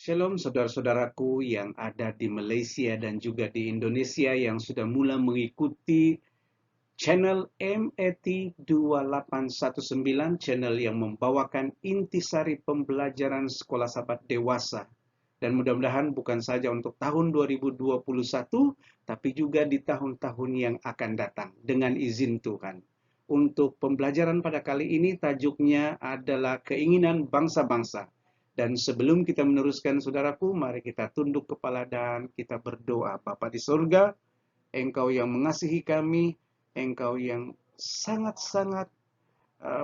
Shalom saudara-saudaraku yang ada di Malaysia dan juga di Indonesia yang sudah mulai mengikuti channel MAT 2819, channel yang membawakan intisari pembelajaran sekolah sahabat dewasa. Dan mudah-mudahan bukan saja untuk tahun 2021, tapi juga di tahun-tahun yang akan datang dengan izin Tuhan. Untuk pembelajaran pada kali ini tajuknya adalah keinginan bangsa-bangsa. Dan sebelum kita meneruskan saudaraku, mari kita tunduk kepala dan kita berdoa. Bapa di surga, Engkau yang mengasihi kami, Engkau yang sangat-sangat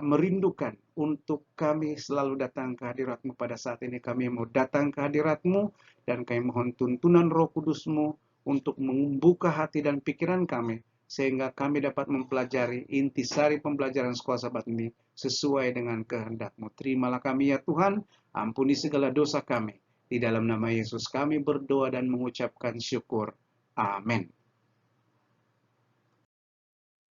merindukan untuk kami selalu datang ke hadirat-Mu. Pada saat ini kami mau datang ke hadirat-Mu dan kami mohon tuntunan Roh Kudus-Mu untuk membuka hati dan pikiran kami sehingga kami dapat mempelajari intisari pembelajaran sekolah sahabat ini sesuai dengan kehendak-Mu. Terimalah kami ya Tuhan, ampuni segala dosa kami. Di dalam nama Yesus kami berdoa dan mengucapkan syukur. Amin.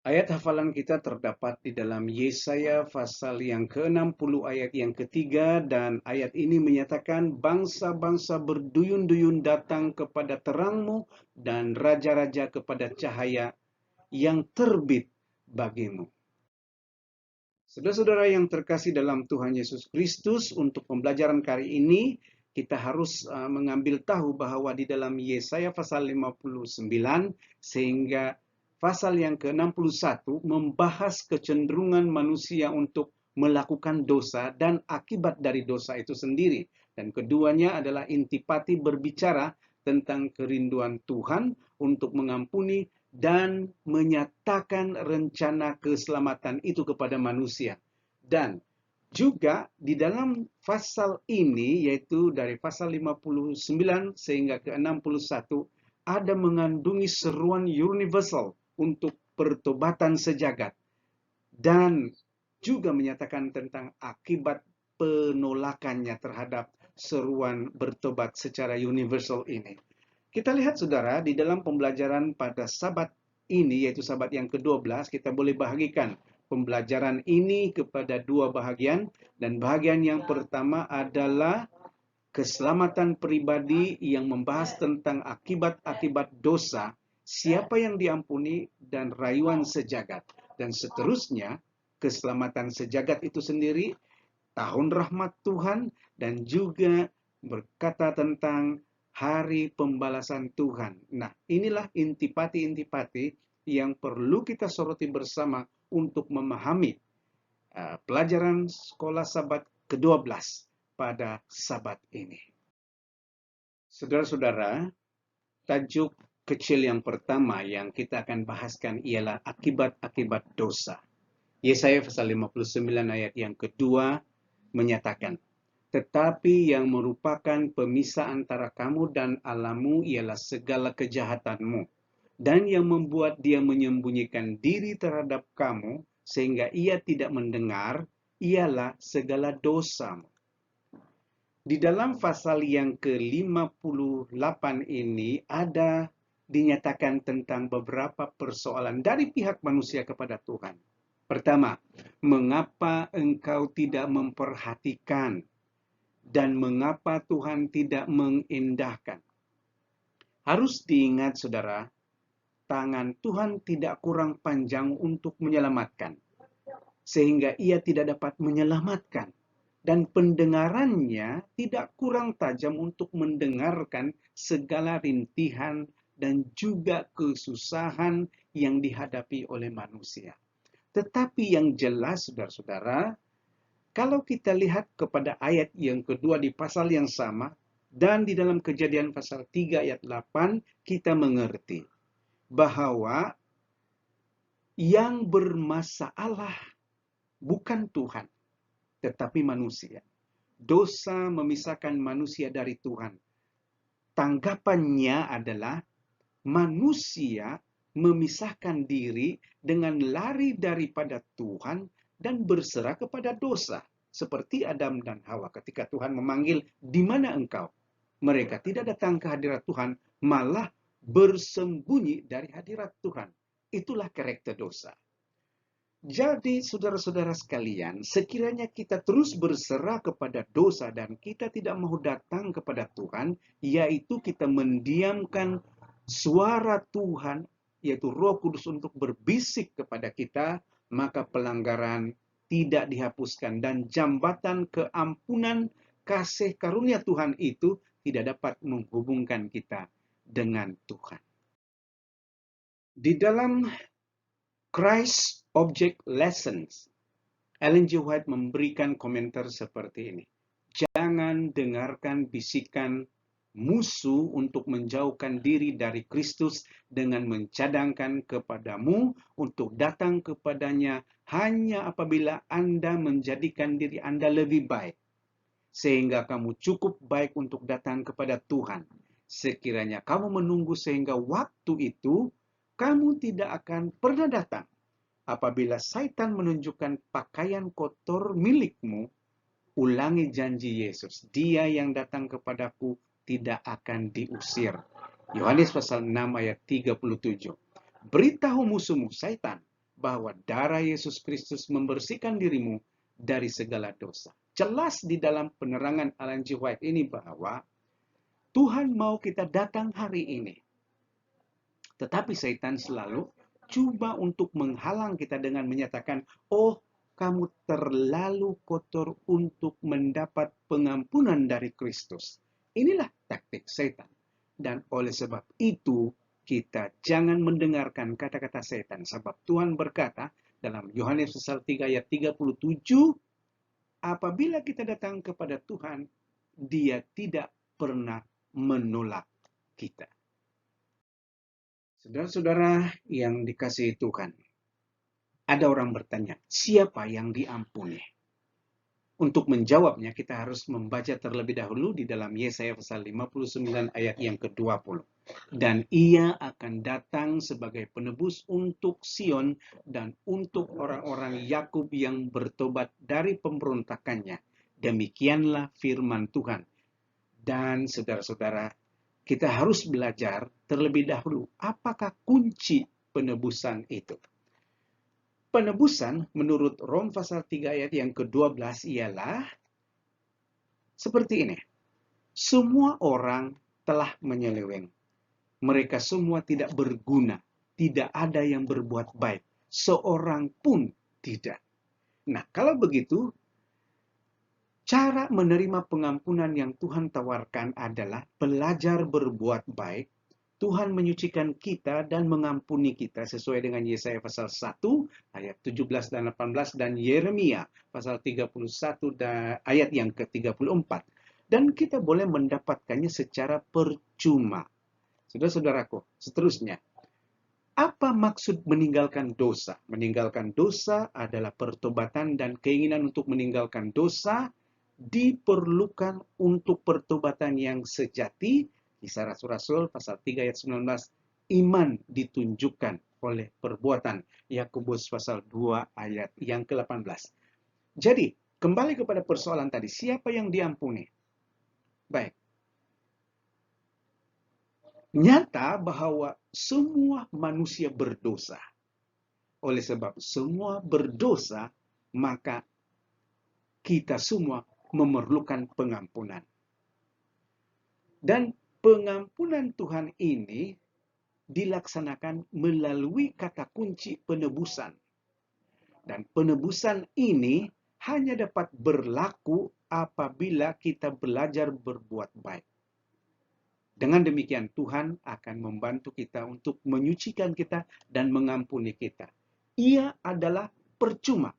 Ayat hafalan kita terdapat di dalam Yesaya pasal yang ke-60 ayat yang ketiga, dan ayat ini menyatakan bangsa-bangsa berduyun-duyun datang kepada terang-Mu dan raja-raja kepada cahaya yang terbit bagimu. Saudara-saudara yang terkasih dalam Tuhan Yesus Kristus, untuk pembelajaran kali ini kita harus mengambil tahu bahwa di dalam Yesaya pasal 59 sehingga pasal yang ke-61 membahas kecenderungan manusia untuk melakukan dosa dan akibat dari dosa itu sendiri. Dan keduanya adalah intipati berbicara tentang kerinduan Tuhan untuk mengampuni dan menyatakan rencana keselamatan itu kepada manusia. Dan juga di dalam pasal ini, yaitu dari pasal 59 sehingga ke-61, ada mengandungi seruan universal untuk pertobatan sejagat. Dan juga menyatakan tentang akibat penolakannya terhadap seruan bertobat secara universal ini. Kita lihat saudara, di dalam pembelajaran pada sabat ini, yaitu sabat yang ke-12, kita boleh bahagikan pembelajaran ini kepada dua bahagian. Dan bahagian yang pertama adalah keselamatan pribadi yang membahas tentang akibat-akibat dosa, siapa yang diampuni, dan rayuan sejagat. Dan seterusnya, keselamatan sejagat itu sendiri, tahun rahmat Tuhan, dan juga berkata tentang hari pembalasan Tuhan. Nah, inilah intipati-intipati yang perlu kita soroti bersama untuk memahami pelajaran sekolah sabat ke-12 pada sabat ini. Saudara-saudara, tajuk kecil yang pertama yang kita akan bahaskan ialah akibat-akibat dosa. Yesaya pasal 59 ayat yang kedua menyatakan, tetapi yang merupakan pemisah antara kamu dan Allahmu ialah segala kejahatanmu, dan yang membuat dia menyembunyikan diri terhadap kamu sehingga ia tidak mendengar ialah segala dosamu. Di dalam pasal yang ke-58 ini ada dinyatakan tentang beberapa persoalan dari pihak manusia kepada Tuhan. Pertama, mengapa engkau tidak memperhatikan dan mengapa Tuhan tidak mengindahkan? Harus diingat saudara, tangan Tuhan tidak kurang panjang untuk menyelamatkan, sehingga ia tidak dapat menyelamatkan. Dan pendengarannya tidak kurang tajam untuk mendengarkan segala rintihan dan juga kesusahan yang dihadapi oleh manusia. Tetapi yang jelas, saudara-saudara, kalau kita lihat kepada ayat yang kedua di pasal yang sama, dan di dalam Kejadian pasal 3 ayat 8, kita mengerti bahwa yang bermasalah bukan Tuhan, tetapi manusia. Dosa memisahkan manusia dari Tuhan. Tanggapannya adalah manusia memisahkan diri dengan lari daripada Tuhan dan berserah kepada dosa. Seperti Adam dan Hawa ketika Tuhan memanggil, di mana engkau? Mereka tidak datang ke hadirat Tuhan, malah bersembunyi dari hadirat Tuhan. Itulah karakter dosa. Jadi, saudara-saudara sekalian, sekiranya kita terus berserah kepada dosa dan kita tidak mau datang kepada Tuhan, yaitu kita mendiamkan suara Tuhan, yaitu Roh Kudus untuk berbisik kepada kita, maka pelanggaran tidak dihapuskan dan jambatan keampunan kasih karunia Tuhan itu tidak dapat menghubungkan kita dengan Tuhan. Di dalam Christ Object Lessons, Ellen G. White memberikan komentar seperti ini. Jangan dengarkan bisikan musuh untuk menjauhkan diri dari Kristus dengan mencadangkan kepadamu untuk datang kepadanya hanya apabila Anda menjadikan diri Anda lebih baik, sehingga kamu cukup baik untuk datang kepada Tuhan. Sekiranya kamu menunggu sehingga waktu itu, kamu tidak akan pernah datang. Apabila Satan menunjukkan pakaian kotor milikmu, ulangi janji Yesus. Dia yang datang kepadaku tidak akan diusir. Yohanes pasal 6 ayat 37. Beritahu musuhmu Satan bahwa darah Yesus Kristus membersihkan dirimu dari segala dosa. Jelas di dalam penerangan Ellen G. White ini bahwa Tuhan mau kita datang hari ini. Tetapi Satan selalu coba untuk menghalang kita dengan menyatakan, oh, kamu terlalu kotor untuk mendapat pengampunan dari Kristus. Inilah taktik Setan. Dan oleh sebab itu, kita jangan mendengarkan kata-kata Setan. Sebab Tuhan berkata dalam Yohanes pasal 3 ayat 37, apabila kita datang kepada Tuhan, Dia tidak pernah menolak kita. Saudara-saudara yang dikasihi Tuhan, ada orang bertanya, siapa yang diampuni? Untuk menjawabnya, kita harus membaca terlebih dahulu di dalam Yesaya pasal 59 ayat yang ke-20. Dan ia akan datang sebagai penebus untuk Sion dan untuk orang-orang Yakub yang bertobat dari pemberontakannya. Demikianlah firman Tuhan. Dan saudara-saudara, kita harus belajar terlebih dahulu apakah kunci penebusan itu. Penebusan menurut Rom pasal 3 ayat yang ke-12 ialah seperti ini. Semua orang telah menyeleweng. Mereka semua tidak berguna. Tidak ada yang berbuat baik. Seorang pun tidak. Nah, kalau begitu, cara menerima pengampunan yang Tuhan tawarkan adalah belajar berbuat baik. Tuhan menyucikan kita dan mengampuni kita sesuai dengan Yesaya pasal 1 ayat 17 dan 18 dan Yeremia pasal 31 ayat yang ke-34. Dan kita boleh mendapatkannya secara percuma. Saudara-saudaraku, seterusnya. Apa maksud meninggalkan dosa? Meninggalkan dosa adalah pertobatan dan keinginan untuk meninggalkan dosa diperlukan untuk pertobatan yang sejati. Kisah Rasul-Rasul pasal 3 ayat 19, iman ditunjukkan oleh perbuatan. Yakobus pasal 2 ayat yang ke-18. Jadi, kembali kepada persoalan tadi, siapa yang diampuni? Baik. Nyata bahwa semua manusia berdosa. Oleh sebab semua berdosa, maka kita semua memerlukan pengampunan. Dan pengampunan Tuhan ini dilaksanakan melalui kata kunci penebusan. Dan penebusan ini hanya dapat berlaku apabila kita belajar berbuat baik. Dengan demikian Tuhan akan membantu kita untuk menyucikan kita dan mengampuni kita. Ia adalah percuma.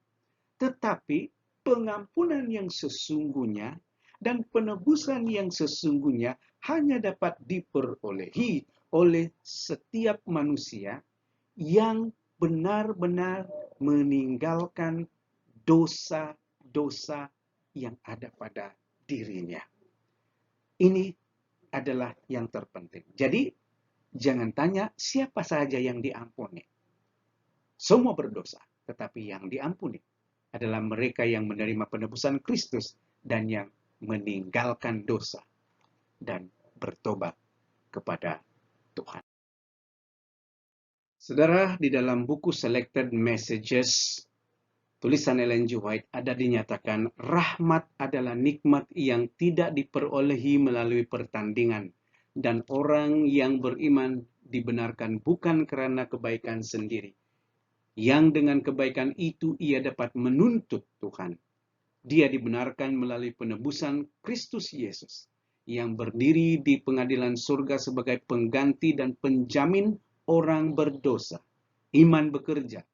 Tetapi pengampunan yang sesungguhnya dan penebusan yang sesungguhnya hanya dapat diperolehi oleh setiap manusia yang benar-benar meninggalkan dosa-dosa yang ada pada dirinya. Ini adalah yang terpenting. Jadi, jangan tanya siapa saja yang diampuni. Semua berdosa, tetapi yang diampuni adalah mereka yang menerima penebusan Kristus dan yang meninggalkan dosa dan bertobat kepada Tuhan. Saudara, di dalam buku Selected Messages Tulisan Ellen G. White ada dinyatakan, rahmat adalah nikmat yang tidak diperolehi melalui pertandingan, dan orang yang beriman dibenarkan bukan karena kebaikan sendiri, yang dengan kebaikan itu ia dapat menuntut Tuhan. Dia dibenarkan melalui penebusan Kristus Yesus, yang berdiri di pengadilan surga sebagai pengganti dan penjamin orang berdosa. Iman bekerja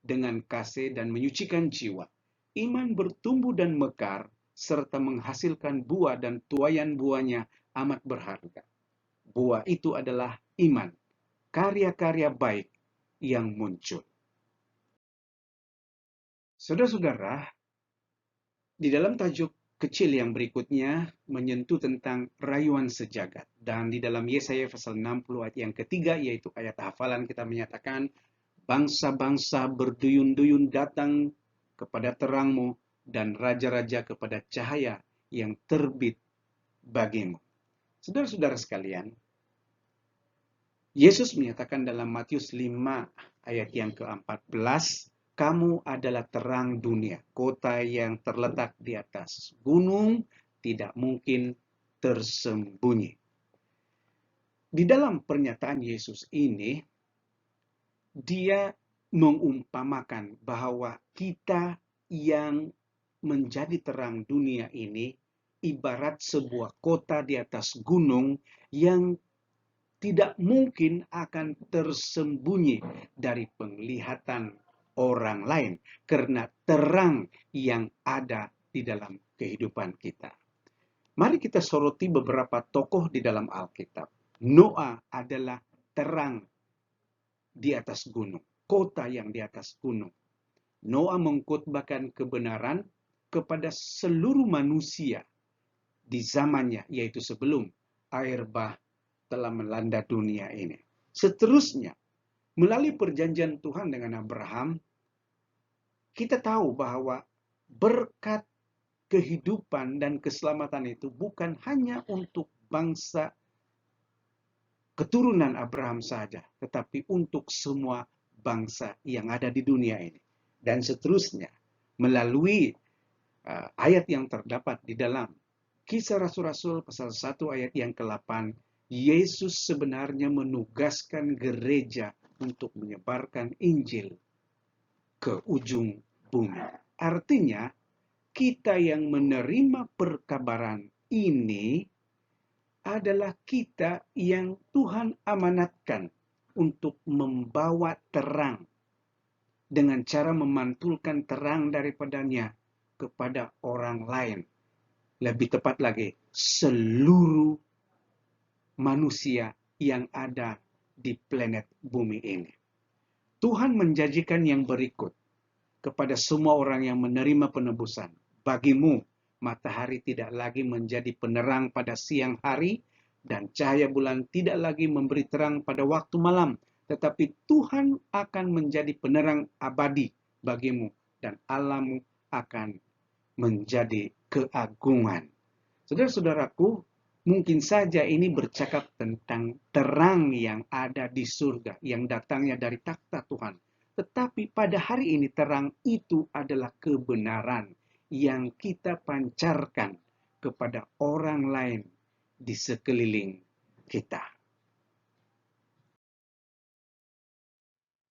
dengan kasih dan menyucikan jiwa. Iman bertumbuh dan mekar, serta menghasilkan buah, dan tuaian buahnya amat berharga. Buah itu adalah iman, karya-karya baik yang muncul. Saudara-saudara, di dalam tajuk kecil yang berikutnya menyentuh tentang rayuan sejagat. Dan di dalam Yesaya pasal 60 ayat yang ketiga, yaitu ayat hafalan, kita menyatakan, bangsa-bangsa berduyun-duyun datang kepada terangmu, dan raja-raja kepada cahaya yang terbit bagimu. Saudara-saudara sekalian, Yesus menyatakan dalam Matius 5 ayat yang ke-14, kamu adalah terang dunia, kota yang terletak di atas gunung, tidak mungkin tersembunyi. Di dalam pernyataan Yesus ini, dia mengumpamakan bahwa kita yang menjadi terang dunia ini ibarat sebuah kota di atas gunung yang tidak mungkin akan tersembunyi dari penglihatan orang lain karena terang yang ada di dalam kehidupan kita. Mari kita soroti beberapa tokoh di dalam Alkitab. Noa adalah terang di atas gunung, kota yang di atas gunung. Noa mengkhotbahkan kebenaran kepada seluruh manusia di zamannya, yaitu sebelum air bah telah melanda dunia ini. Seterusnya, melalui perjanjian Tuhan dengan Abraham, kita tahu bahwa berkat kehidupan dan keselamatan itu bukan hanya untuk bangsa keturunan Abraham saja, tetapi untuk semua bangsa yang ada di dunia ini. Dan seterusnya, melalui ayat yang terdapat di dalam Kisah Rasul-Rasul pasal 1 ayat yang ke-8, Yesus sebenarnya menugaskan gereja untuk menyebarkan Injil ke ujung bumi. Artinya, kita yang menerima perkabaran ini adalah kita yang Tuhan amanatkan untuk membawa terang dengan cara memantulkan terang daripadanya kepada orang lain. Lebih tepat lagi, seluruh manusia yang ada di planet bumi ini. Tuhan menjanjikan yang berikut kepada semua orang yang menerima penebusan. Bagimu, matahari tidak lagi menjadi penerang pada siang hari, dan cahaya bulan tidak lagi memberi terang pada waktu malam. Tetapi Tuhan akan menjadi penerang abadi bagimu, dan Allahmu akan menjadi keagungan. Saudara-saudaraku, mungkin saja ini bercakap tentang terang yang ada di surga, yang datangnya dari takhta Tuhan. Tetapi pada hari ini terang itu adalah kebenaran yang kita pancarkan kepada orang lain di sekeliling kita.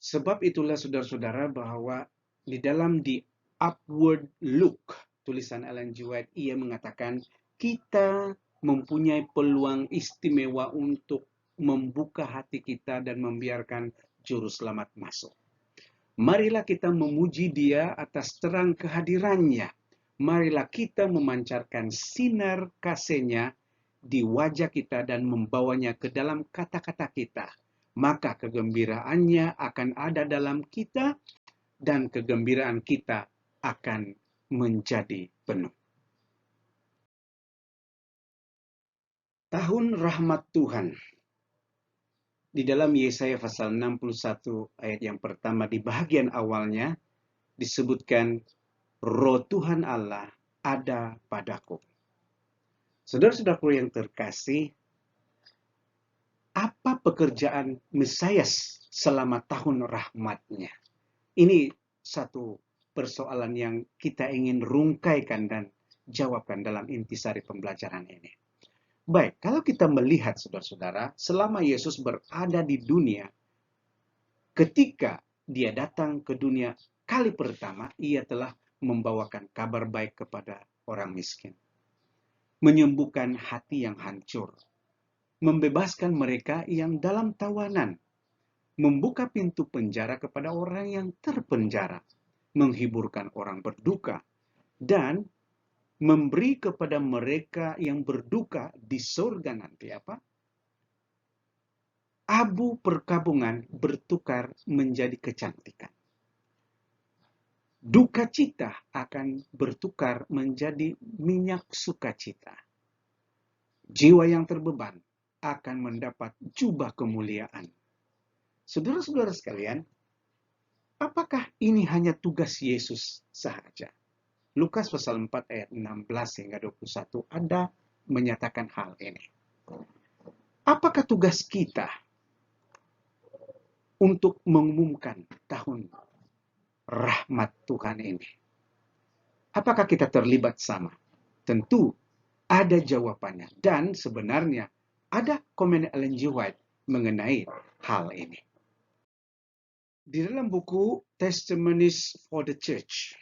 Sebab itulah saudara-saudara bahwa di dalam The Upward Look, tulisan Ellen G. White, ia mengatakan kita mempunyai peluang istimewa untuk membuka hati kita dan membiarkan juru selamat masuk. Marilah kita memuji Dia atas terang kehadirannya. Marilah kita memancarkan sinar kasih-Nya di wajah kita dan membawanya ke dalam kata-kata kita. Maka kegembiraannya akan ada dalam kita dan kegembiraan kita akan menjadi penuh. Tahun rahmat Tuhan. Di dalam Yesaya pasal 61 ayat yang pertama di bagian awalnya disebutkan Roh Tuhan Allah ada padaku. Saudara-saudaraku yang terkasih, apa pekerjaan Mesias selama tahun rahmatnya? Ini satu persoalan yang kita ingin rungkaikan dan jawabkan dalam intisari pembelajaran ini. Baik, kalau kita melihat saudara-saudara, selama Yesus berada di dunia, ketika dia datang ke dunia kali pertama, ia telah membawakan kabar baik kepada orang miskin, menyembuhkan hati yang hancur, membebaskan mereka yang dalam tawanan, membuka pintu penjara kepada orang yang terpenjara, menghiburkan orang berduka, dan memberi kepada mereka yang berduka di surga nanti apa? Abu perkabungan bertukar menjadi kecantikan. Duka cita akan bertukar menjadi minyak sukacita. Jiwa yang terbeban akan mendapat jubah kemuliaan. Saudara-saudara sekalian, apakah ini hanya tugas Yesus saja? Lukas pasal 4 ayat 16 hingga 21 ada menyatakan hal ini. Apakah tugas kita untuk mengumumkan tahun rahmat Tuhan ini? Apakah kita terlibat sama? Tentu ada jawabannya. Dan sebenarnya ada komen Ellen G. White mengenai hal ini. Di dalam buku Testimonies for the Church,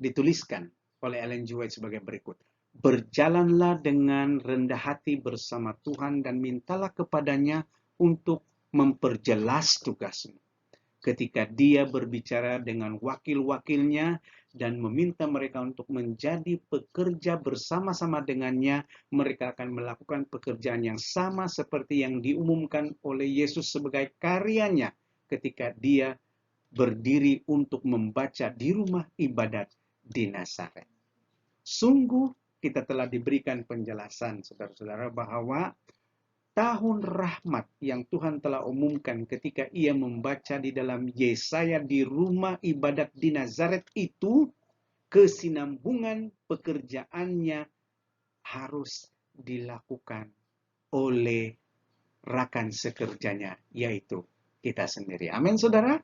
dituliskan oleh Ellen G. White sebagai berikut. Berjalanlah dengan rendah hati bersama Tuhan dan mintalah kepadanya untuk memperjelas tugasmu. Ketika dia berbicara dengan wakil-wakilnya dan meminta mereka untuk menjadi pekerja bersama-sama dengannya, mereka akan melakukan pekerjaan yang sama seperti yang diumumkan oleh Yesus sebagai karyanya ketika dia berdiri untuk membaca di rumah ibadat di Nazaret. Sungguh kita telah diberikan penjelasan, saudara-saudara, bahwa tahun rahmat yang Tuhan telah umumkan ketika ia membaca di dalam Yesaya di rumah ibadat di Nazaret itu, kesinambungan pekerjaannya harus dilakukan oleh rakan sekerjanya, yaitu kita sendiri. Amin, saudara.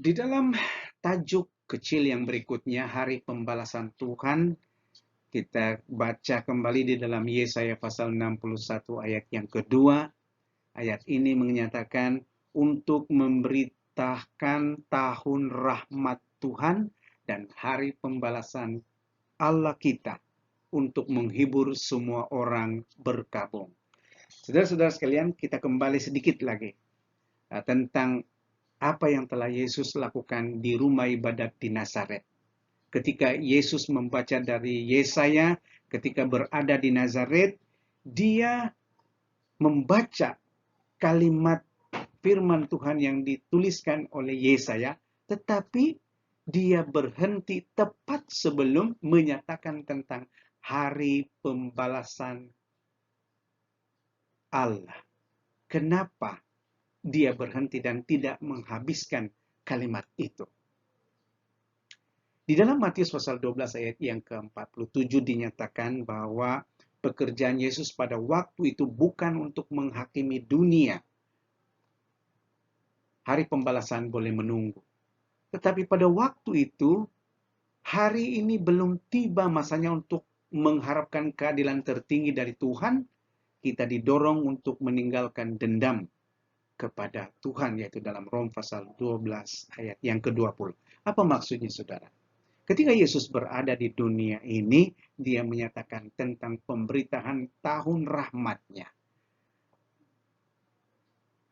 Di dalam tajuk kecil yang berikutnya, Hari Pembalasan Tuhan, kita baca kembali di dalam Yesaya pasal 61 ayat yang kedua. Ayat ini menyatakan untuk memberitakan tahun rahmat Tuhan dan hari pembalasan Allah kita untuk menghibur semua orang berkabung. Saudara-saudara sekalian, kita kembali sedikit lagi tentang apa yang telah Yesus lakukan di rumah ibadat di Nazaret. Ketika Yesus membaca dari Yesaya, ketika berada di Nazaret, dia membaca kalimat firman Tuhan yang dituliskan oleh Yesaya, tetapi dia berhenti tepat sebelum menyatakan tentang hari pembalasan Allah. Kenapa dia berhenti dan tidak menghabiskan kalimat itu? Di dalam Matius pasal 12 ayat yang ke-47 dinyatakan bahwa pekerjaan Yesus pada waktu itu bukan untuk menghakimi dunia. Hari pembalasan boleh menunggu. Tetapi pada waktu itu, hari ini belum tiba masanya untuk mengharapkan keadilan tertinggi dari Tuhan. Kita didorong untuk meninggalkan dendam kepada Tuhan, yaitu dalam Rom pasal 12 ayat yang ke-20. Apa maksudnya, saudara? Ketika Yesus berada di dunia ini, dia menyatakan tentang pemberitaan tahun rahmatnya.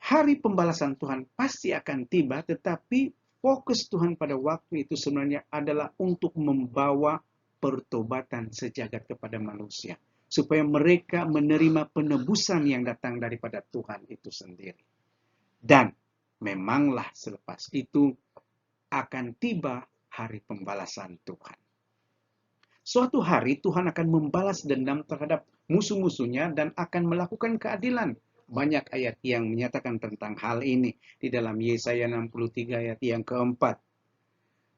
Hari pembalasan Tuhan pasti akan tiba, tetapi fokus Tuhan pada waktu itu sebenarnya adalah untuk membawa pertobatan sejagat kepada manusia. Supaya mereka menerima penebusan yang datang daripada Tuhan itu sendiri. Dan memanglah selepas itu akan tiba hari pembalasan Tuhan. Suatu hari Tuhan akan membalas dendam terhadap musuh-musuhnya dan akan melakukan keadilan. Banyak ayat yang menyatakan tentang hal ini. Di dalam Yesaya 63 ayat yang keempat.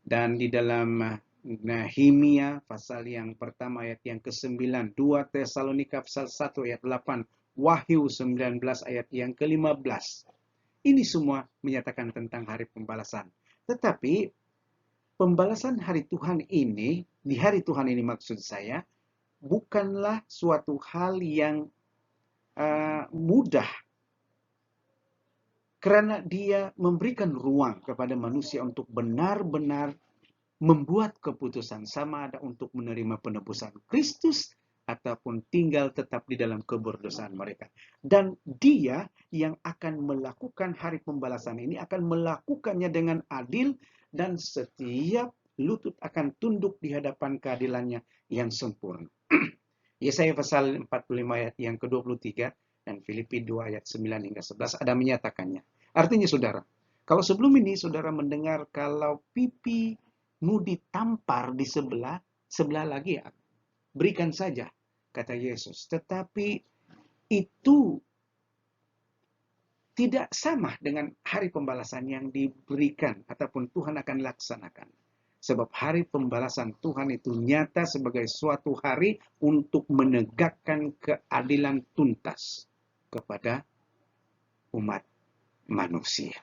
Dan di dalam Nehemia pasal yang pertama ayat yang ke-9. 2 Tesalonika pasal 1 ayat 8. Wahyu 19 ayat yang ke-15. Ini semua menyatakan tentang hari pembalasan. Tetapi pembalasan hari Tuhan ini, di hari Tuhan ini maksud saya, bukanlah suatu hal yang mudah, karena dia memberikan ruang kepada manusia untuk benar-benar membuat keputusan, sama ada untuk menerima penebusan Kristus ataupun tinggal tetap di dalam keberdosaan mereka. Dan dia yang akan melakukan hari pembalasan ini akan melakukannya dengan adil, dan setiap lutut akan tunduk di hadapan keadilannya yang sempurna. Yesaya pasal 45 ayat yang ke-23 dan Filipi 2 ayat 9 hingga 11 ada menyatakannya. Artinya saudara, kalau sebelum ini saudara mendengar kalau pipimu ditampar di sebelah lagi, ya, berikan saja, kata Yesus. Tetapi itu tidak sama dengan hari pembalasan yang diberikan ataupun Tuhan akan laksanakan. Sebab hari pembalasan Tuhan itu nyata sebagai suatu hari untuk menegakkan keadilan tuntas kepada umat manusia.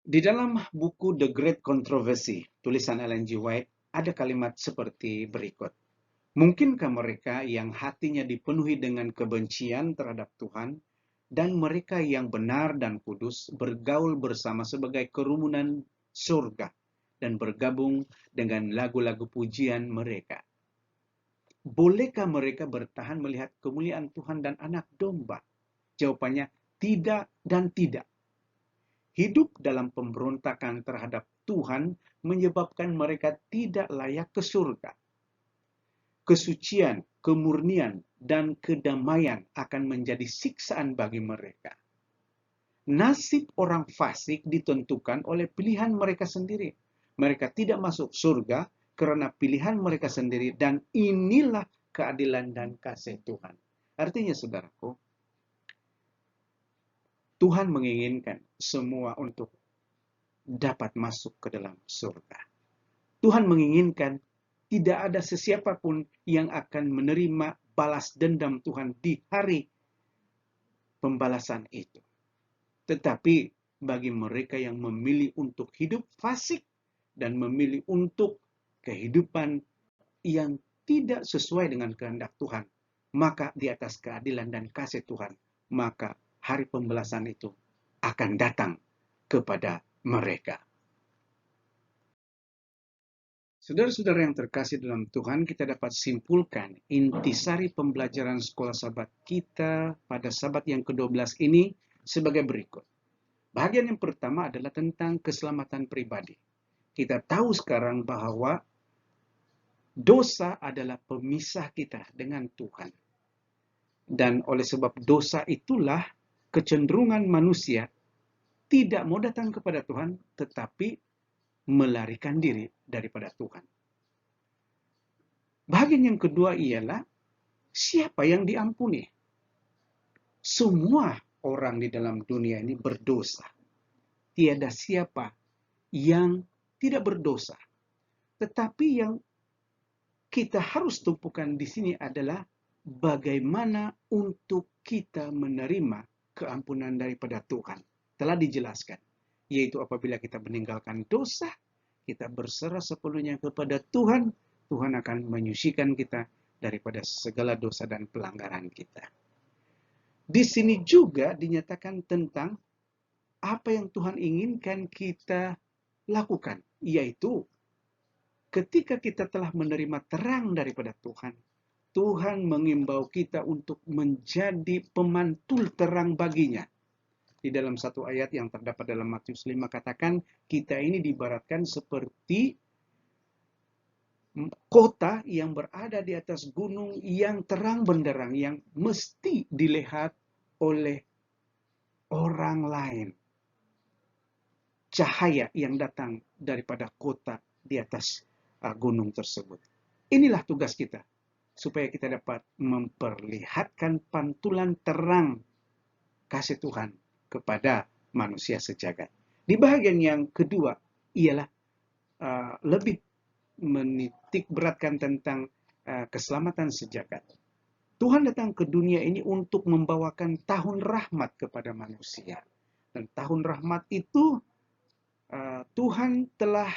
Di dalam buku The Great Controversy, tulisan Ellen G. White, ada kalimat seperti berikut. Mungkinkah mereka yang hatinya dipenuhi dengan kebencian terhadap Tuhan dan mereka yang benar dan kudus bergaul bersama sebagai kerumunan surga dan bergabung dengan lagu-lagu pujian mereka? Bolehkah mereka bertahan melihat kemuliaan Tuhan dan Anak Domba? Jawabannya tidak dan tidak. Hidup dalam pemberontakan terhadap Tuhan menyebabkan mereka tidak layak ke surga. Kesucian, kemurnian, dan kedamaian akan menjadi siksaan bagi mereka. Nasib orang fasik ditentukan oleh pilihan mereka sendiri. Mereka tidak masuk surga karena pilihan mereka sendiri, dan inilah keadilan dan kasih Tuhan. Artinya saudaraku, Tuhan menginginkan semua untuk dapat masuk ke dalam surga. Tuhan menginginkan tidak ada sesiapapun yang akan menerima balas dendam Tuhan di hari pembalasan itu. Tetapi bagi mereka yang memilih untuk hidup fasik dan memilih untuk kehidupan yang tidak sesuai dengan kehendak Tuhan, maka di atas keadilan dan kasih Tuhan, maka hari pembalasan itu akan datang kepada mereka. Saudara-saudara yang terkasih dalam Tuhan, kita dapat simpulkan intisari pembelajaran sekolah sabat kita pada sabat yang ke-12 ini sebagai berikut. Bagian yang pertama adalah tentang keselamatan pribadi. Kita tahu sekarang bahwa dosa adalah pemisah kita dengan Tuhan. Dan oleh sebab dosa itulah kecenderungan manusia tidak mau datang kepada Tuhan, tetapi melarikan diri daripada Tuhan. Bagian yang kedua ialah siapa yang diampuni. Semua orang di dalam dunia ini berdosa. Tiada siapa yang tidak berdosa. Tetapi yang kita harus tumpukan di sini adalah bagaimana untuk kita menerima keampunan daripada Tuhan. Telah dijelaskan, yaitu apabila kita meninggalkan dosa, kita berserah sepenuhnya kepada Tuhan, Tuhan akan menyucikan kita daripada segala dosa dan pelanggaran kita. Di sini juga dinyatakan tentang apa yang Tuhan inginkan kita lakukan, yaitu ketika kita telah menerima terang daripada Tuhan, Tuhan mengimbau kita untuk menjadi pemantul terang baginya. Di dalam satu ayat yang terdapat dalam Matius 5 katakan, kita ini diibaratkan seperti kota yang berada di atas gunung yang terang benderang, yang mesti dilihat oleh orang lain. Cahaya yang datang daripada kota di atas gunung tersebut. Inilah tugas kita, supaya kita dapat memperlihatkan pantulan terang kasih Tuhan kepada manusia sejagat. Di bagian yang kedua ialah lebih menitik beratkan tentang keselamatan sejagat. Tuhan datang ke dunia ini untuk membawakan tahun rahmat kepada manusia. Dan tahun rahmat itu Tuhan telah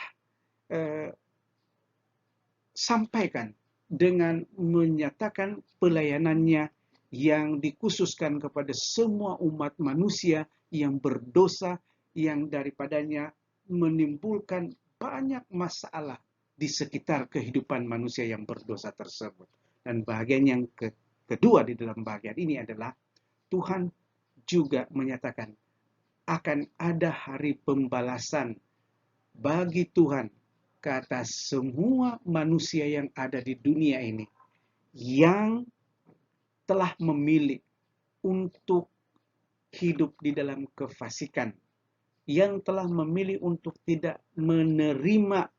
sampaikan dengan menyatakan pelayanannya yang dikhususkan kepada semua umat manusia yang berdosa, yang daripadanya menimbulkan banyak masalah di sekitar kehidupan manusia yang berdosa tersebut. Dan bagian yang kedua di dalam bagian ini adalah Tuhan juga menyatakan akan ada hari pembalasan bagi Tuhan ke atas semua manusia yang ada di dunia ini yang telah memilih untuk hidup di dalam kefasikan, yang telah memilih untuk tidak menerima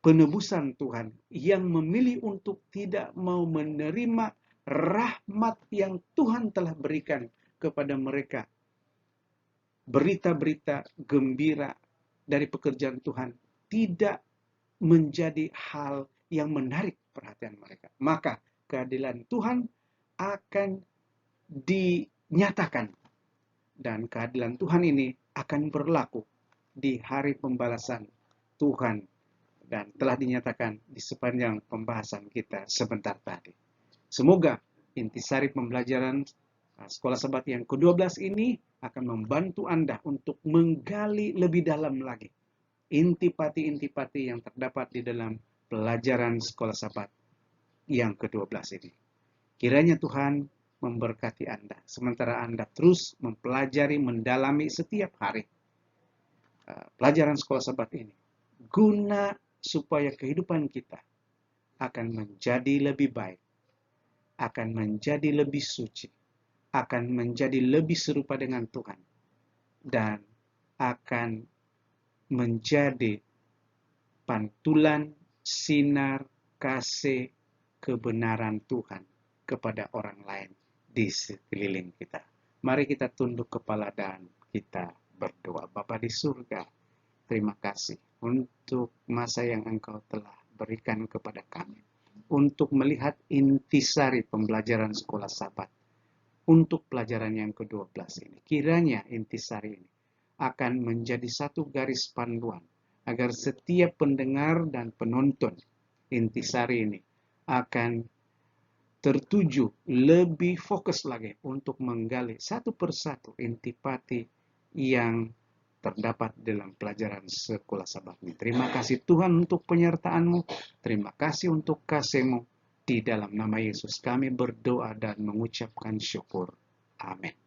penebusan Tuhan, yang memilih untuk tidak mau menerima rahmat yang Tuhan telah berikan kepada mereka. Berita-berita gembira dari pekerjaan Tuhan tidak menjadi hal yang menarik perhatian mereka. Maka keadilan Tuhan akan dinyatakan. Dan keadilan Tuhan ini akan berlaku di hari pembalasan Tuhan. Dan telah dinyatakan di sepanjang pembahasan kita sebentar tadi. Semoga intisari pembelajaran Sekolah Sabat yang ke-12 ini akan membantu Anda untuk menggali lebih dalam lagi intipati-intipati yang terdapat di dalam pelajaran Sekolah Sabat yang ke-12 ini. Kiranya Tuhan memberkati Anda, sementara Anda terus mempelajari, mendalami setiap hari pelajaran Sekolah Sabat ini, guna supaya kehidupan kita akan menjadi lebih baik, akan menjadi lebih suci, akan menjadi lebih serupa dengan Tuhan, dan akan menjadi pantulan sinar kasih kebenaran Tuhan kepada orang lain di sekeliling kita. Mari kita tunduk kepala dan kita berdoa. Bapa di surga, terima kasih untuk masa yang Engkau telah berikan kepada kami, untuk melihat intisari pembelajaran Sekolah Sabat untuk pelajaran yang ke-12 ini. Kiranya intisari ini akan menjadi satu garis panduan agar setiap pendengar dan penonton intisari ini akan tertuju lebih fokus lagi untuk menggali satu persatu intipati yang terdapat dalam pelajaran Sekolah Sabat ini. Terima kasih Tuhan untuk penyertaan-Mu. Terima kasih untuk kasih-Mu. Di dalam nama Yesus kami berdoa dan mengucapkan syukur. Amin.